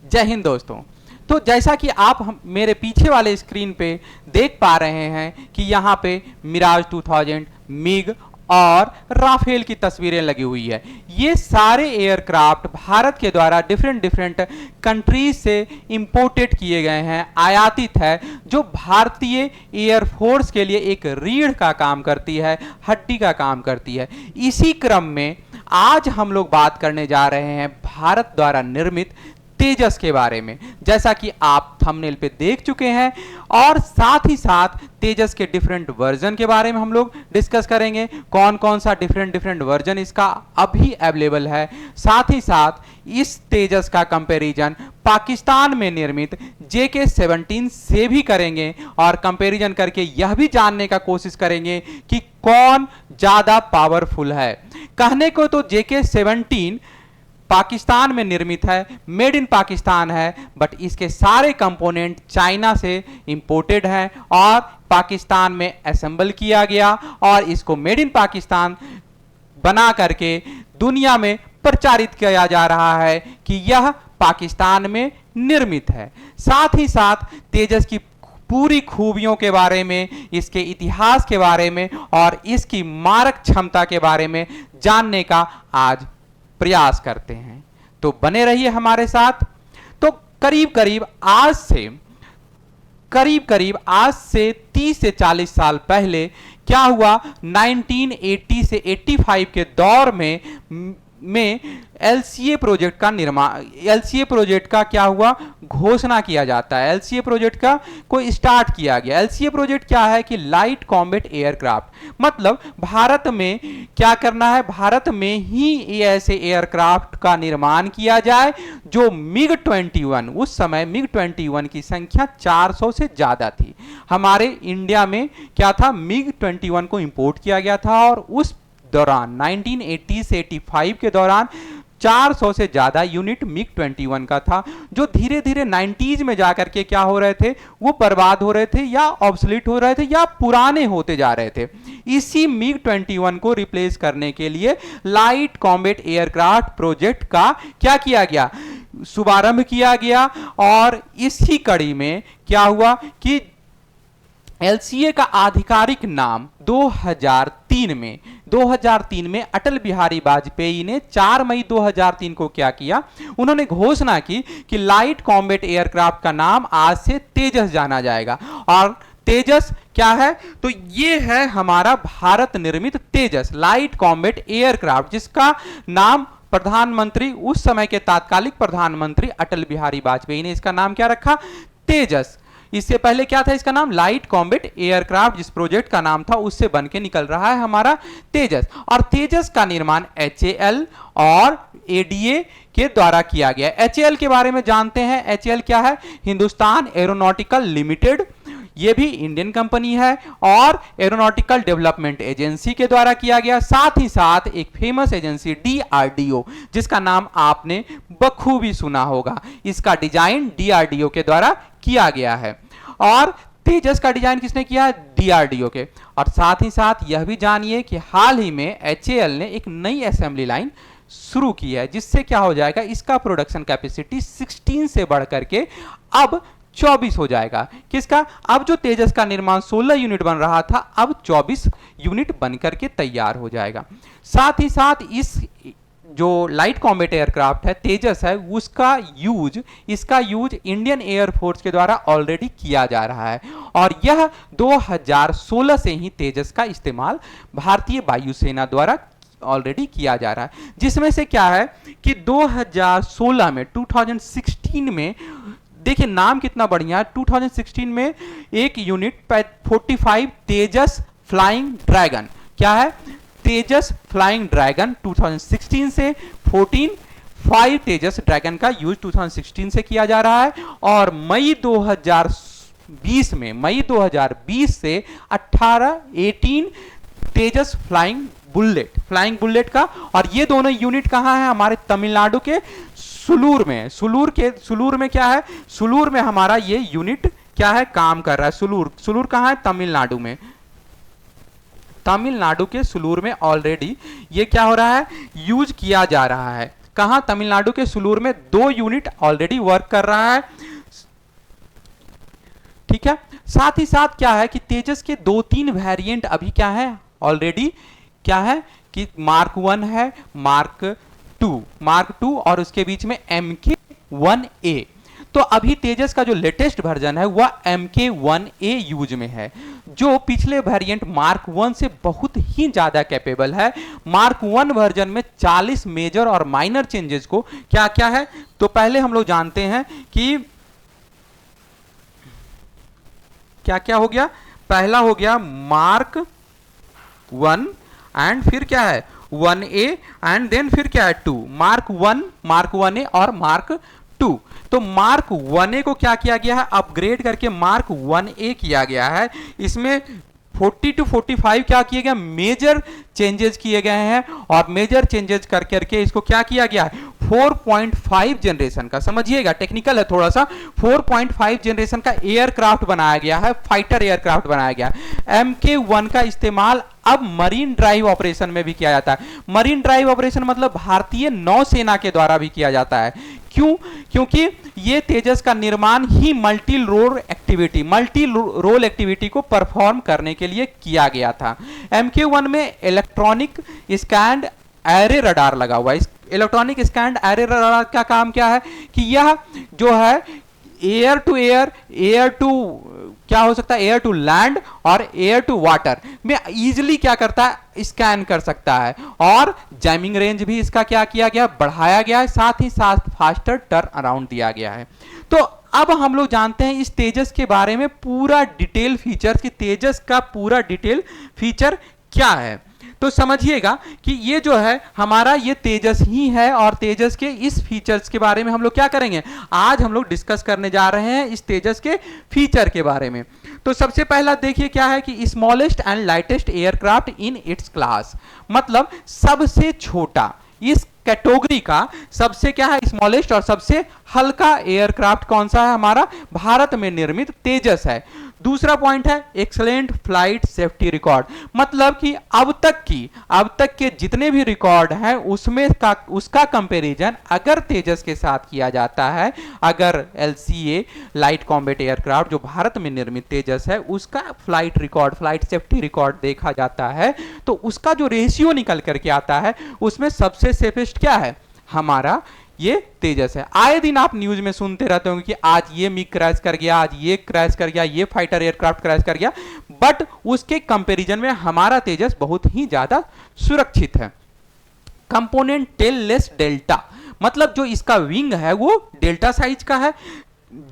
जय हिंद दोस्तों। तो जैसा कि आप मेरे पीछे वाले स्क्रीन पे देख पा रहे हैं कि यहाँ पे मिराज 2000, मिग और राफेल की तस्वीरें लगी हुई है। ये सारे एयरक्राफ्ट भारत के द्वारा डिफरेंट कंट्रीज से इंपोर्टेड किए गए हैं, आयातित है, जो भारतीय एयरफोर्स के लिए एक रीढ़ का काम करती है, हड्डी का काम करती है। इसी क्रम में आज हम लोग बात करने जा रहे हैं भारत द्वारा निर्मित तेजस के बारे में, जैसा कि आप थंबनेल पे देख चुके हैं, और साथ ही साथ तेजस के डिफरेंट वर्जन के बारे में हम लोग डिस्कस करेंगे। कौन कौन सा डिफरेंट वर्जन इसका अभी अवेलेबल है। साथ ही साथ इस तेजस का कंपैरिजन पाकिस्तान में निर्मित JK-17 से भी करेंगे और कंपैरिजन करके यह भी जानने का कोशिश करेंगे कि कौन ज्यादा पावरफुल है। कहने को तो JK-17 पाकिस्तान में निर्मित है, मेड इन पाकिस्तान है, बट इसके सारे कंपोनेंट चाइना से इंपोर्टेड हैं और पाकिस्तान में असेंबल किया गया और इसको मेड इन पाकिस्तान बना करके दुनिया में प्रचारित किया जा रहा है कि यह पाकिस्तान में निर्मित है। साथ ही साथ तेजस की पूरी खूबियों के बारे में, इसके इतिहास के बारे में और इसकी मारक क्षमता के बारे में जानने का आज प्रयास करते हैं। तो बने रहिए हमारे साथ। तो करीब करीब आज से 30 से 40 साल पहले क्या हुआ, 1980 से 85 के दौर में LCA प्रोजेक्ट का निर्माण, LCA प्रोजेक्ट का क्या हुआ, घोषणा किया जाता है। LCA प्रोजेक्ट का को स्टार्ट किया गया। LCA प्रोजेक्ट क्या है कि लाइट कॉम्बैट एयरक्राफ्ट, मतलब भारत में क्या करना है, भारत में ही ऐसे एयरक्राफ्ट का निर्माण किया जाए जो MiG-21, उस समय MiG-21 की संख्या 400 से ज्यादा थी। हमारे इंडिया में क्या था, MiG-21 को इंपोर्ट किया गया था और उस दौरान 1980 से 85 के दौरान 400 से ज्यादा यूनिट MiG-21 का था, जो धीरे धीरे 90s में जाकर के क्या हो रहे थे, वो बर्बाद हो रहे थे या ऑब्सोलीट हो रहे थे या पुराने होते जा रहे थे। इसी MiG-21 को रिप्लेस करने के लिए लाइट कॉम्बैट एयरक्राफ्ट प्रोजेक्ट का क्या किया गया, शुभारंभ किया गया। और इसी कड़ी में क्या हुआ कि LCA का आधिकारिक नाम 2003 में अटल बिहारी वाजपेयी ने 4 मई 2003 को क्या किया, उन्होंने घोषणा की कि लाइट कॉम्बैट एयरक्राफ्ट का नाम आज से तेजस जाना जाएगा। और तेजस क्या है, तो ये है हमारा भारत निर्मित तेजस लाइट कॉम्बैट एयरक्राफ्ट, जिसका नाम प्रधानमंत्री, उस समय के तात्कालिक प्रधानमंत्री अटल बिहारी वाजपेयी ने इसका नाम क्या रखा, तेजस। इससे पहले क्या था, इसका नाम लाइट कॉम्बैट एयरक्राफ्ट, जिस प्रोजेक्ट का नाम था उससे बन के निकल रहा है हमारा तेजस। और तेजस का निर्माण HAL और ADA के द्वारा किया गया। HAL के बारे में जानते हैं। HAL क्या है, हिंदुस्तान एरोनॉटिकल लिमिटेड, ये भी इंडियन कंपनी है और एरोनॉटिकल डेवलपमेंट एजेंसी के द्वारा किया गया। साथ ही साथ एक फेमस एजेंसी DRDO, जिसका नाम आपने बखूबी सुना होगा, इसका डिजाइन DRDO के द्वारा किया गया है। और तेजस का डिजाइन किसने किया, DRDO के। और साथ ही साथ यह भी जानिए कि हाल ही में HAL ने एक नई असेंबली लाइन शुरू की है, जिससे क्या हो जाएगा, इसका प्रोडक्शन कैपेसिटी 16 से बढ़ करके अब 24 हो जाएगा। किसका, अब जो तेजस का निर्माण 16 यूनिट बन रहा था, अब 24 यूनिट बनकर के तैयार हो जाएगा। साथ ही साथ इस जो लाइट कॉम्बैट एयरक्राफ्ट है तेजस है, इसका यूज इंडियन एयरफोर्स के द्वारा ऑलरेडी किया जा रहा है। और यह 2016 से ही तेजस का इस्तेमाल भारतीय वायुसेना द्वारा ऑलरेडी किया जा रहा है। जिसमें से क्या है कि 2016 में देखिए नाम कितना बढ़िया है, 2016 में एक यूनिट 45 तेजस फ्लाइंग ड्रैगन, क्या है, तेजस फ्लाइंग ड्रैगन 2016 से 5 तेजस ड्रैगन का यूज 2016 से किया जा रहा है। और मई 2020 से 18 तेजस फ्लाइंग बुलेट का। और ये दोनों यूनिट कहां है, हमारे तमिलनाडु के सुलूर में। सुलूर में क्या है, सुलूर में हमारा ये यूनिट क्या है, काम कर रहा है। सुलूर कहां है, तमिलनाडु में। तमिलनाडु के सुलूर में ऑलरेडी ये क्या हो रहा है, यूज किया जा रहा है। कहां, तमिलनाडु के सुलूर में 2 यूनिट ऑलरेडी वर्क कर रहा है। ठीक है, साथ ही साथ क्या है कि तेजस के 2-3 वेरिएंट अभी क्या है, ऑलरेडी क्या है कि मार्क 1 है, मार्क 2 और उसके बीच में MK1A। तो अभी तेजस का जो लेटेस्ट वर्जन है वह MK1A यूज में है, जो पिछले वेरिएंट मार्क 1 से बहुत ही ज्यादा कैपेबल है। मार्क 1 वर्जन में 40 मेजर और माइनर चेंजेस को क्या क्या है, तो पहले हम लोग जानते हैं कि क्या क्या हो गया। पहला हो गया मार्क 1 एंड फिर क्या है 1A एंड देन फिर क्या है 2, मार्क 1, मार्क 1A और मार्क 2। तो मार्क 1A को क्या किया गया है, अपग्रेड करके मार्क 1A किया गया है। इसमें 40 to 45 क्या किए गए, मेजर चेंजेस किए गए हैं और मेजर चेंजेस कर करके इसको क्या किया गया है 4.5 जनरेशन का, समझिएगा टेक्निकल है थोड़ा सा, 4.5 जनरेशन का एयरक्राफ्ट बनाया गया है, फाइटर एयरक्राफ्ट बनाया गया है। MK1 का इस्तेमाल अब मरीन ड्राइव ऑपरेशन में भी किया जाता है। मरीन ड्राइव ऑपरेशन मतलब भारतीय नौसेना के द्वारा भी किया जाता है। क्यों, क्योंकि ये तेजस का निर्माण ही मल्टी रोल एक्टिविटी को परफॉर्म करने के लिए किया गया था। MK1 में इलेक्ट्रॉनिक स्कैंड एरे रडार लगा हुआ है। इलेक्ट्रॉनिक स्कैंड एरे रडार का काम क्या है कि यह जो है air to air, air to क्या हो सकता है, एयर टू लैंड और एयर टू वाटर में इजीली क्या करता है, स्कैन कर सकता है। और जैमिंग रेंज भी इसका क्या किया गया, बढ़ाया गया है, साथ ही साथ फास्टर टर्न अराउंड दिया गया है। तो अब हम लोग जानते हैं इस तेजस के बारे में पूरा डिटेल फीचर्स कि तेजस का पूरा डिटेल फीचर क्या है। तो समझिएगा कि ये जो है हमारा ये तेजस ही है और तेजस के इस फीचर्स के बारे में हम लोग क्या करेंगे, आज हम लोग डिस्कस करने जा रहे हैं इस तेजस के फीचर के बारे में। तो सबसे पहला देखिए क्या है कि smallest and lightest aircraft in its class, मतलब सबसे छोटा, इस कैटेगरी का सबसे क्या है स्मॉलेस्ट और सबसे हल्का एयरक्राफ्ट कौन सा है, हमारा भारत में निर्मित तेजस है। दूसरा पॉइंट है एक्सलेंट फ्लाइट सेफ्टी रिकॉर्ड, मतलब कि अब तक के जितने भी रिकॉर्ड हैं उसमें उसका कंपैरिजन अगर तेजस के साथ किया जाता है, अगर LCA लाइट कॉम्बैट एयरक्राफ्ट जो भारत में निर्मित तेजस है उसका flight record, flight safety record देखा जाता है, तो उसका जो रेशियो निकल करके आता है उसमें सबसे सेफेस्ट क्या है, हमारा ये तेजस है। आए दिन आप न्यूज में सुनते रहते होंगे कि आज ये मिग क्रैश कर गया, आज ये क्रैश कर गया, ये फाइटर एयरक्राफ्ट क्रैश कर गया, बट उसके कंपैरिजन में हमारा तेजस बहुत ही ज्यादा सुरक्षित है। कंपोनेंट टेललेस डेल्टा, मतलब जो इसका विंग है वो डेल्टा साइज का है।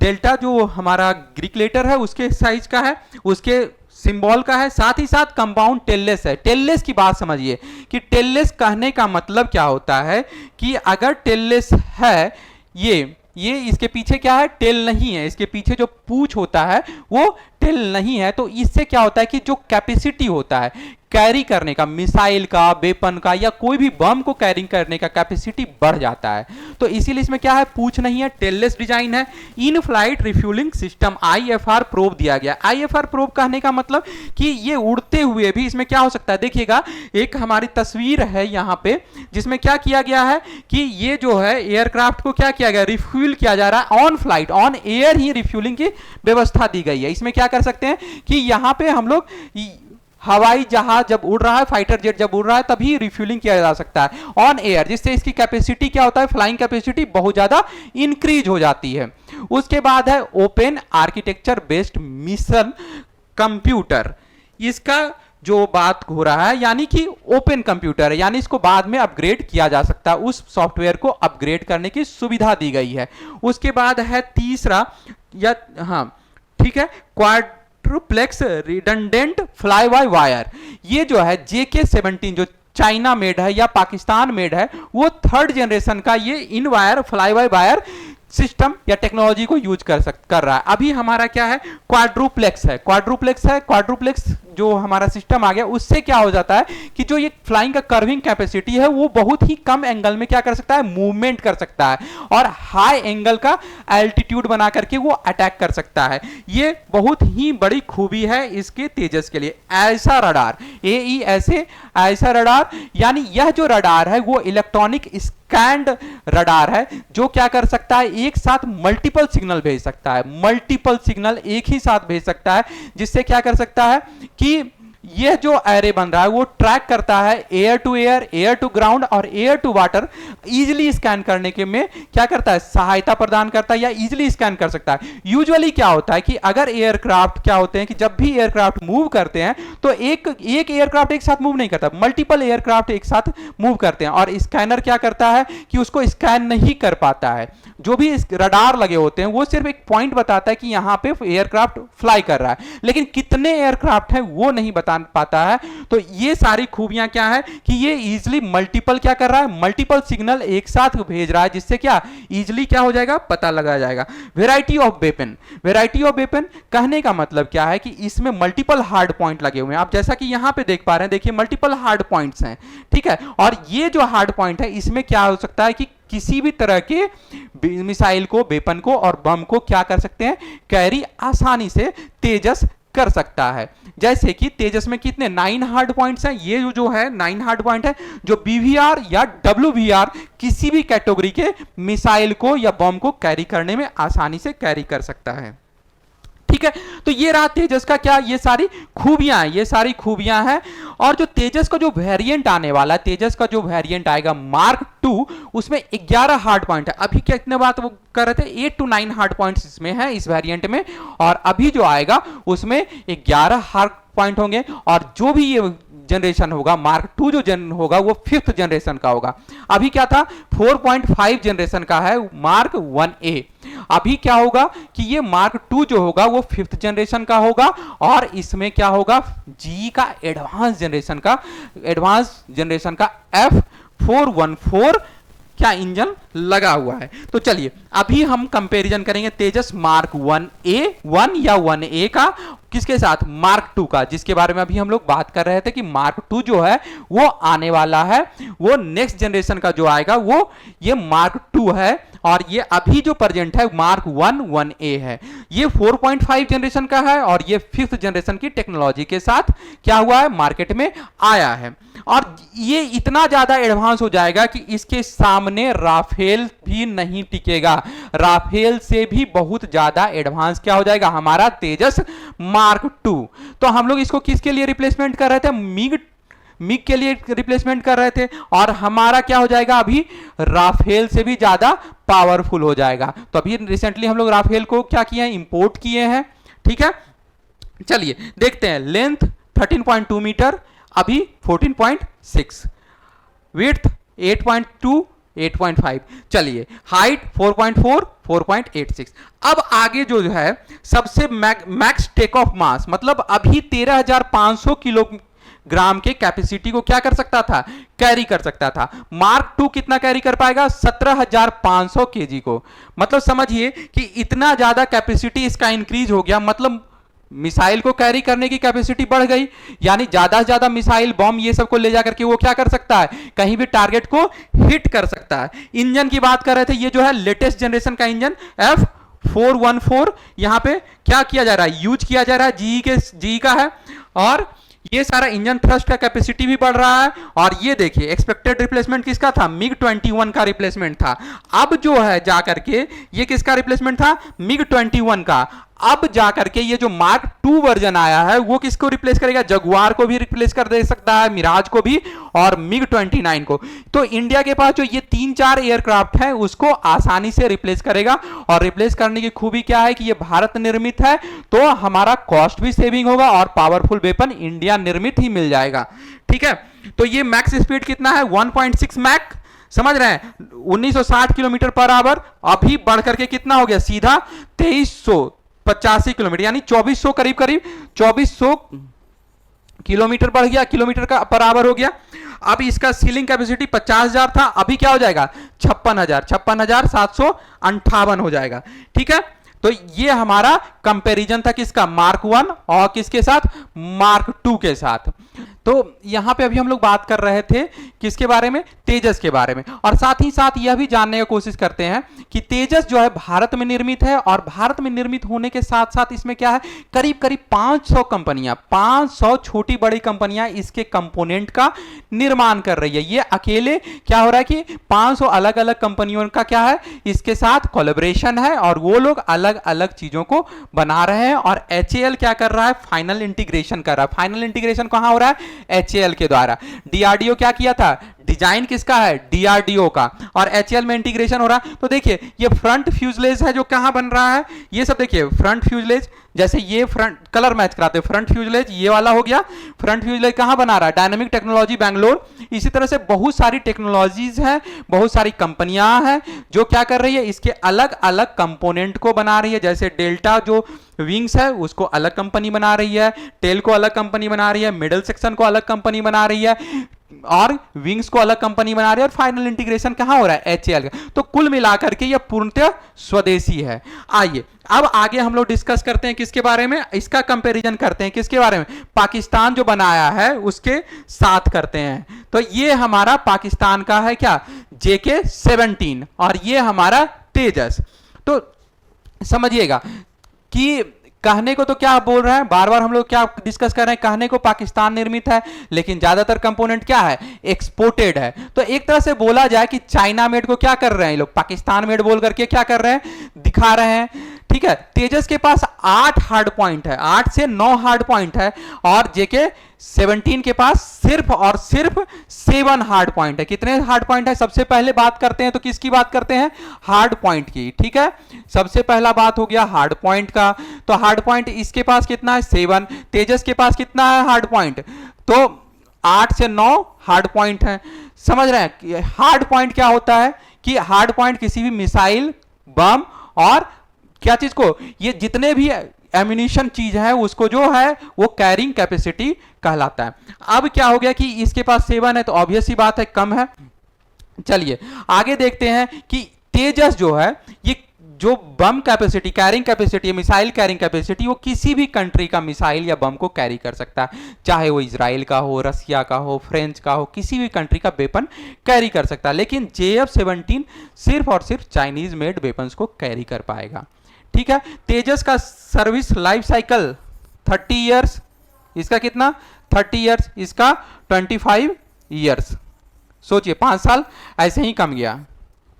डेल्टा जो हमारा ग्रीक लेटर है उसके साइज का है, उसके सिंबल का है, साथ ही साथ कंपाउंड टेललेस है। टेललेस की बात समझिए कि टेललेस कहने का मतलब क्या होता है कि अगर टेललेस है ये इसके पीछे क्या है, टेल नहीं है, इसके पीछे जो पूंछ होता है वो टेल नहीं है, तो इससे क्या होता है कि जो कैपेसिटी होता है कैरी करने का, मिसाइल का, वेपन का या कोई भी बम को कैरी करने का कैपेसिटी बढ़ जाता है। तो इसीलिए इसमें क्या है, पूंछ नहीं है, टेललेस डिजाइन है। In flight refuelling system IFR probe दिया गया। IFR प्रोब कहने का मतलब कि ये उड़ते हुए भी इसमें क्या हो सकता है, देखिएगा एक हमारी तस्वीर है यहाँ पे जिसमें क्या किया गया है कि ये जो है एयरक्राफ्ट को क्या किया गया, रिफ्यूल किया जा रहा है on flight, on air he refuelling की व्यवस्था दी गई है। इसमें क्या कर सकते हैं कि यहाँ पे हम लोग हवाई जहाज जब उड़ रहा है, फाइटर जेट जब उड़ रहा है तभी रिफ्यूलिंग किया जा सकता है ऑन एयर, जिससे इसकी कैपेसिटी क्या होता है, फ्लाइंग कैपेसिटी बहुत ज्यादा इंक्रीज हो जाती है। उसके बाद है open architecture based mission computer, इसका जो बात हो रहा है यानी कि ओपन कंप्यूटर है, यानी इसको बाद में अपग्रेड किया जा सकता है, उस सॉफ्टवेयर को अपग्रेड करने की सुविधा दी गई है। उसके बाद है तीसरा या हाँ ठीक है quadruplex redundant fly by wire, ये जो है JK-17 जो चाइना मेड है या पाकिस्तान मेड है वो 3rd जनरेशन का ये इन wire fly by wire system या टेक्नोलॉजी को यूज कर रहा है। अभी हमारा क्या है, क्वाड्रुप्लेक्स है। क्वाड्रुप्लेक्स जो हमारा सिस्टम आ गया, उससे क्या हो जाता है कि जो ये फ्लाइंग का कर्विंग कैपेसिटी है वो बहुत ही कम एंगल में क्या कर सकता है, मूवमेंट कर सकता है और हाई एंगल का एल्टीट्यूड बना करके वो अटैक कर सकता है। ये बहुत ही बड़ी खूबी है इसके तेजस के लिए। ऐसा रडार ऐसा रडार, यानी यह जो रडार है वो इलेक्ट्रॉनिक स्कैंड रडार है जो क्या कर सकता है, एक साथ मल्टीपल सिग्नल भेज सकता है, मल्टीपल सिग्नल एक ही साथ भेज सकता है, जिससे क्या कर सकता है कि यह जो एरे बन रहा है वो ट्रैक करता है air to air, air to ground और air to water easily scan करने के में क्या करता है, सहायता प्रदान करता है या इजीली स्कैन कर सकता है। यूजुअली क्या होता है कि अगर एयरक्राफ्ट क्या होते हैं कि जब भी एयरक्राफ्ट मूव करते हैं तो एक एयरक्राफ्ट एक साथ मूव नहीं करता, मल्टीपल एयरक्राफ्ट एक साथ मूव करते हैं और स्कैनर क्या करता है कि उसको स्कैन नहीं कर पाता है। जो भी रडार लगे होते हैं वो सिर्फ एक पॉइंट बताता है कि यहां पे एयरक्राफ्ट फ्लाई कर रहा है, लेकिन कितने एयरक्राफ्ट हैं वो नहीं बता पाता है। तो ये सारी खूबियां क्या है कि ये इजीली मल्टीपल क्या कर रहा है, मल्टीपल सिग्नल एक साथ भेज रहा है, जिससे क्या इजीली क्या हो जाएगा, पता लगा जाएगा। Variety of weapon, variety of weapon कहने का मतलब क्या है कि इसमें मल्टीपल हार्ड पॉइंट लगे हुए हैं। आप जैसा कि यहां पे देख पा रहे हैं, देखिए मल्टीपल हार्ड पॉइंट्स हैं, ठीक है। और ये जो हार्ड पॉइंट है इसमें क्या हो सकता है कि किसी भी तरह के मिसाइल को, वेपन को और बम को क्या कर सकते हैं, कैरी आसानी से तेजस कर सकता है। जैसे कि तेजस में कितने 9 हार्ड पॉइंट्स हैं, ये जो है 9 हार्ड पॉइंट है जो बीवीआर या डब्ल्यूवीआर किसी भी कैटेगरी के मिसाइल को या बम को कैरी करने में आसानी से कैरी कर सकता है, ठीक है। तो ये रहा तेजस का क्या, ये सारी खूबियां हैं, ये सारी खूबियां हैं। और जो तेजस का जो वेरिएंट आने वाला है, तेजस का जो वेरिएंट आएगा मार्क 2, उसमें 11 हार्ड पॉइंट है। अभी कितने बात वो कर रहे थे, 8 to 9 हार्ड पॉइंट्स इसमें है इस वेरिएंट में, और अभी जो आएगा उसमें 11 हार्ड पॉइंट होंगे। और जो भी ये जनरेशन होगा मार्क 2 जो होगा वो 5th जनरेशन का होगा। अभी क्या था 4.5 जनरेशन का है मार्क 1A। अभी क्या होगा कि ये मार्क 2 जो होगा वो 5th जनरेशन का होगा और इसमें क्या होगा, जी का एडवांस जनरेशन का F414 क्या इंजन लगा हुआ है। तो चलिए अभी हम कंपैरिजन करेंगे तेजस मार्क 1 या 1A का किसके साथ, मार्क 2 का, जिसके बारे में अभी हम लोग बात कर रहे थे कि मार्क 2 जो है वो आने वाला है, वो नेक्स्ट जनरेशन का जो आएगा वो ये मार्क 2 है। और ये अभी जो प्रेजेंट है मार्क 1A है, ये 4.5 जनरेशन का है और ये 5th जनरेशन की टेक्नोलॉजी के साथ क्या हुआ है, मार्केट में आया है। और ये इतना ज्यादा एडवांस हो जाएगा कि इसके सामने राफेल भी नहीं टिकेगा, राफेल से भी बहुत ज्यादा एडवांस क्या हो जाएगा हमारा तेजस मार्क 2। तो हम लोग इसको किसके लिए रिप्लेसमेंट कर रहे थे, मिग के लिए रिप्लेसमेंट कर रहे थे, और हमारा क्या हो जाएगा अभी राफेल से भी ज्यादा पावरफुल हो जाएगा। तो अभी रिसेंटली हम लोग राफेल को क्या किए हैं, इंपोर्ट किए हैं, ठीक है। चलिए देखते हैं, लेंथ 13.2 मीटर, अभी 14.6, विड्थ 8.2 8.5, चलिए हाइट 4.4 4.86। अब आगे जो है सबसे मैक्स टेक ऑफ मास, मतलब अभी 13,500 किलोग्राम के कैपेसिटी को क्या कर सकता था, कैरी कर सकता था। मार्क 2 कितना कैरी कर पाएगा, 17,500 केजी को। मतलब समझिए कि इतना ज्यादा कैपेसिटी इसका इंक्रीज हो गया, मतलब मिसाइल को कैरी करने की कैपेसिटी बढ़ गई, यानी ज्यादा से ज्यादा मिसाइल बॉम्ब ये सब को ले जाकर के वो क्या कर सकता है, कहीं भी टारगेट को हिट कर सकता है। इंजन की बात कर रहे थे, ये जो है लेटेस्ट जनरेशन का इंजन F414 यहां पे क्या किया जा रहा है, यूज किया जा रहा है, GE का है। और ये सारा इंजन थ्रस्ट का कैपेसिटी भी बढ़ रहा है। और ये देखिए एक्सपेक्टेड रिप्लेसमेंट किसका था, MiG-21 का रिप्लेसमेंट था। अब जो है जाकर के ये किसका रिप्लेसमेंट था, MiG-21 का। अब जाकर के ये जो मार्क 2 वर्जन आया है वो किसको रिप्लेस करेगा, जगुआर को भी रिप्लेस कर दे सकता है, मिराज को भी और MiG-29 को। तो इंडिया के पास जो ये 3-4 एयरक्राफ्ट है उसको आसानी से रिप्लेस करेगा। और रिप्लेस करने की खूबी क्या है कि ये भारत निर्मित है, तो हमारा कॉस्ट भी सेविंग होगा और पावरफुल वेपन इंडिया निर्मित ही मिल जाएगा, ठीक है। तो ये मैक्स स्पीड कितना है, 1.6 मैक, समझ रहे हैं, 1960 किलोमीटर पर आवर। अभी बढ़ करके कितना हो गया, सीधा 2385 किलोमीटर, यानी 2400 करीब 2400 किलोमीटर बढ़ गया, किलोमीटर का पर आवर हो गया। अब इसका सीलिंग कैपेसिटी 50,000 था, अभी क्या हो जाएगा 56,758 हो जाएगा, ठीक है। तो ये हमारा कंपैरिजन था किसका, मार्क 1 और किसके साथ, मार्क 2 के साथ। तो यहां पे अभी हम लोग बात कर रहे थे किसके बारे में, तेजस के बारे में, और साथ ही साथ यह भी जानने की कोशिश करते हैं कि तेजस जो है भारत में निर्मित है, और भारत में निर्मित होने के साथ साथ इसमें क्या है, करीब करीब 500 कंपनियां, 500 छोटी बड़ी कंपनियां इसके कंपोनेंट का निर्माण कर रही है। ये अकेले क्या हो रहा है कि 500 अलग अलग कंपनियों का क्या है, इसके साथ कोलैबोरेशन है, और वो लोग अलग अलग चीजों को बना रहे हैं। और HAL क्या कर रहा है, फाइनल इंटीग्रेशन कर रहा है। फाइनल इंटीग्रेशन कहां हो रहा है, HAL के द्वारा। DRDO क्या किया था, डिजाइन किसका है, DRDO का, और HAL में इंटीग्रेशन हो रहा है। तो देखिए ये फ्रंट फ्यूजलेज है जो कहां बन रहा है, ये सब देखिए फ्रंट फ्यूजलेज, जैसे ये फ्रंट कलर मैच कराते हैं, फ्रंट फ्यूजलेज ये वाला हो गया। फ्रंट फ्यूजलेज कहां बना रहा है, डायनामिक टेक्नोलॉजी बैंगलोर। इसी तरह से बहुत सारी टेक्नोलॉजीज हैं, बहुत सारी कंपनियां हैं जो क्या कर रही है, इसके अलग अलग कंपोनेंट को बना रही है। जैसे डेल्टा जो विंग्स है उसको अलग कंपनी बना रही है, टेल को अलग कंपनी बना रही है, मिडल सेक्शन को अलग कंपनी बना रही है, और विंग्स को अलग कंपनी बना रही है, और फाइनल इंटीग्रेशन कहां हो रहा है, HAL का। तो कुल मिलाकर के यह पूर्णतः स्वदेशी है। आइए अब आगे हम लोग डिस्कस करते हैं किसके बारे में, इसका कंपैरिजन करते हैं किसके बारे में, पाकिस्तान जो बनाया है उसके साथ करते हैं। तो ये हमारा पाकिस्तान का है क्या, JK-17, और ये हमारा तेजस। तो समझिएगा कि कहने को तो क्या बोल रहे हैं, बार बार हम लोग क्या डिस्कस कर रहे हैं, कहने को पाकिस्तान निर्मित है, लेकिन ज्यादातर कंपोनेंट क्या है, एक्सपोर्टेड है। तो एक तरह से बोला जाए कि चाइना मेड को क्या कर रहे हैं ये लोग, पाकिस्तान मेड बोल करके क्या कर रहे हैं, दिखा रहे हैं। ठीक है, तेजस के पास 8 हार्ड पॉइंट है, 8 से 9 हार्ड पॉइंट है, और JK-17 के पास सिर्फ और सिर्फ 7 हार्ड पॉइंट है। कितने हार्ड पॉइंट है, सबसे पहले बात करते हैं तो किसकी बात करते हैं, हार्ड पॉइंट की। ठीक है, सबसे पहला बात हो गया हार्ड पॉइंट का। तो हार्ड पॉइंट इसके पास कितना है, 7। तेजस के पास कितना है हार्ड पॉइंट, तो 8 से 9 हार्ड पॉइंट है। समझ रहे हैं हार्ड पॉइंट क्या होता है, कि हार्ड पॉइंट किसी भी मिसाइल, बम और क्या चीज को, ये जितने भी एम्यूनिशन चीज है उसको जो है वो कैरिंग कैपेसिटी कहलाता है। अब क्या हो गया कि इसके पास 7 है, तो ऑब्वियस सी बात है कम है। चलिए आगे देखते हैं कि तेजस जो है, ये जो bomb capacity, carrying capacity, missile carrying capacity, वो किसी भी कंट्री का मिसाइल या बम को कैरी कर सकता है, चाहे वो इजराइल का हो, रसिया का हो, फ्रेंच का हो, किसी भी कंट्री का वेपन कैरी कर सकता है। लेकिन JF-17 सिर्फ और सिर्फ चाइनीज मेड वेपन्स को कैरी कर पाएगा। ठीक है, तेजस का सर्विस लाइफ साइकिल 30 ईयर्स, इसका कितना 30 ईयर्स, इसका 25 ईयर्स। सोचिए 5 साल ऐसे ही कम गया।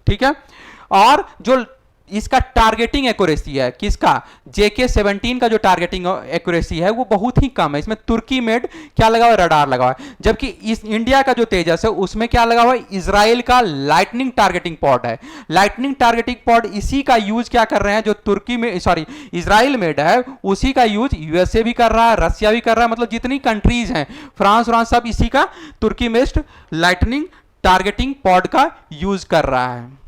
ठीक है, और जो इसका टारगेटिंग एक्यूरेसी है किसका, JK-17 का जो टारगेटिंग एक्यूरेसी है वो बहुत ही कम है। इसमें तुर्की मेड क्या लगा हुआ है, रडार लगा हुआ है। जबकि इस इंडिया का जो तेजस है उसमें क्या लगा हुआ है, इजराइल का लाइटनिंग टारगेटिंग पॉड है। लाइटनिंग टारगेटिंग पॉड इसी का यूज क्या कर रहे हैं, जो तुर्की में सॉरी इजराइल मेड है उसी का यूज USA भी कर रहा है, रसिया भी कर रहा है, मतलब जितनी कंट्रीज हैं, फ्रांस सब इसी का तुर्की मेड लाइटनिंग टारगेटिंग पॉड का यूज कर रहा है।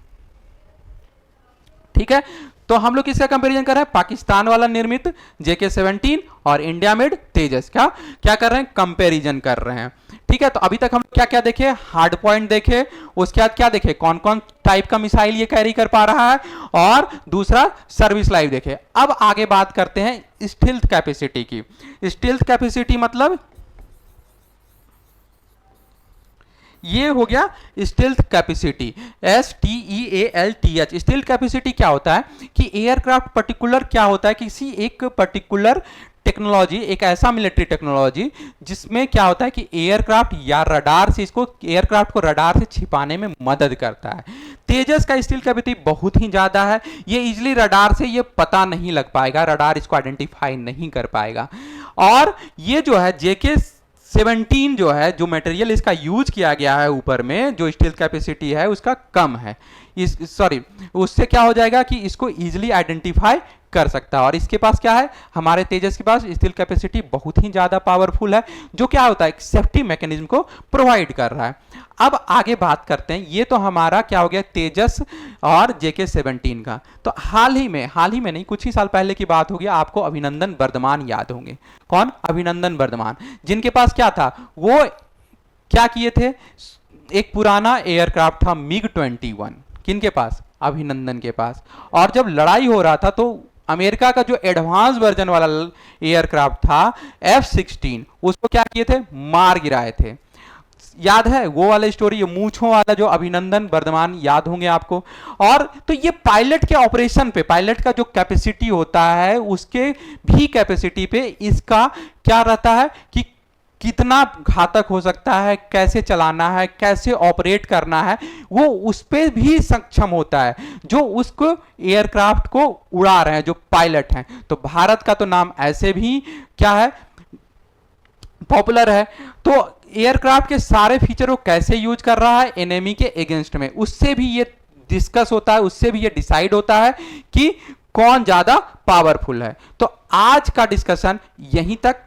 ठीक है, तो हम लोग किसका कंपैरिजन कर रहे हैं, पाकिस्तान वाला निर्मित JK-17 और इंडिया मेड तेजस का क्या कर रहे हैं, कंपैरिजन कर रहे हैं। ठीक है, तो अभी तक हम क्या क्या देखे, हार्ड पॉइंट देखे, उसके बाद क्या देखे, कौन कौन टाइप का मिसाइल ये कैरी कर पा रहा है, और दूसरा सर्विस लाइफ देखे। अब आगे बात करते हैं स्टील्थ कैपेसिटी की। स्टील्थ कैपेसिटी मतलब ये हो गया stealth capacity, STEALTH। Stealth capacity क्या होता है कि एयरक्राफ्ट पर्टिकुलर क्या होता है, किसी एक पर्टिकुलर टेक्नोलॉजी, एक ऐसा मिलिट्री टेक्नोलॉजी जिसमें क्या होता है कि एयरक्राफ्ट या रडार से इसको, एयरक्राफ्ट को रडार से छिपाने में मदद करता है। तेजस का स्टील्थ कैपेसिटी बहुत ही ज्यादा है, ये इजिली रडार से ये पता नहीं लग पाएगा, रडार इसको आइडेंटिफाई नहीं कर पाएगा। और ये जो है JK-17 जो है, जो मटेरियल इसका यूज किया गया है ऊपर में, जो स्टील्थ कैपेसिटी है उसका कम है। सॉरी, उससे क्या हो जाएगा कि इसको इजिली आइडेंटिफाई कर सकता है। और इसके पास क्या है, हमारे तेजस के पास स्टील्थ कैपेसिटी बहुत ही ज्यादा पावरफुल है, जो क्या होता है, एक सेफ्टी मैकेनिज्म को प्रोवाइड कर रहा है। अब आगे बात करते हैं, ये तो हमारा क्या हो गया तेजस और JK-17 का। तो हाल ही में नहीं, कुछ ही साल पहले की बात होगी, आपको अभिनंदन वर्धमान याद होंगे। कौन, अभिनंदन वर्धमान, जिनके पास क्या था, वो क्या किए थे, एक पुराना एयरक्राफ्ट था MiG-21, किनके पास, अभिनंदन के पास। और जब लड़ाई हो रहा था तो अमेरिका का जो एडवांस वर्जन वाला एयरक्राफ्ट था F-16, उसको क्या किए थे, मार गिराए थे। याद है वो वाला स्टोरी, ये मूंछों वाला जो अभिनंदन वर्धमान, याद होंगे आपको। और तो ये पायलट के ऑपरेशन पे, पायलट का जो कैपेसिटी होता है उसके भी कैपेसिटी पे इसका क्या रहता है कि कितना घातक हो सकता है, कैसे चलाना है, कैसे ऑपरेट करना है, वो उस पे भी सक्षम होता है जो उसको एयरक्राफ्ट को उड़ा रहे हैं, जो पायलट हैं। तो भारत का तो नाम ऐसे भी क्या है, पॉपुलर है। तो एयरक्राफ्ट के सारे फीचर वो कैसे यूज कर रहा है एनिमी के अगेंस्ट में, उससे भी ये डिस्कस होता है, उससे भी ये डिसाइड होता है कि कौन ज्यादा पावरफुल है। तो आज का डिस्कशन यहीं तक।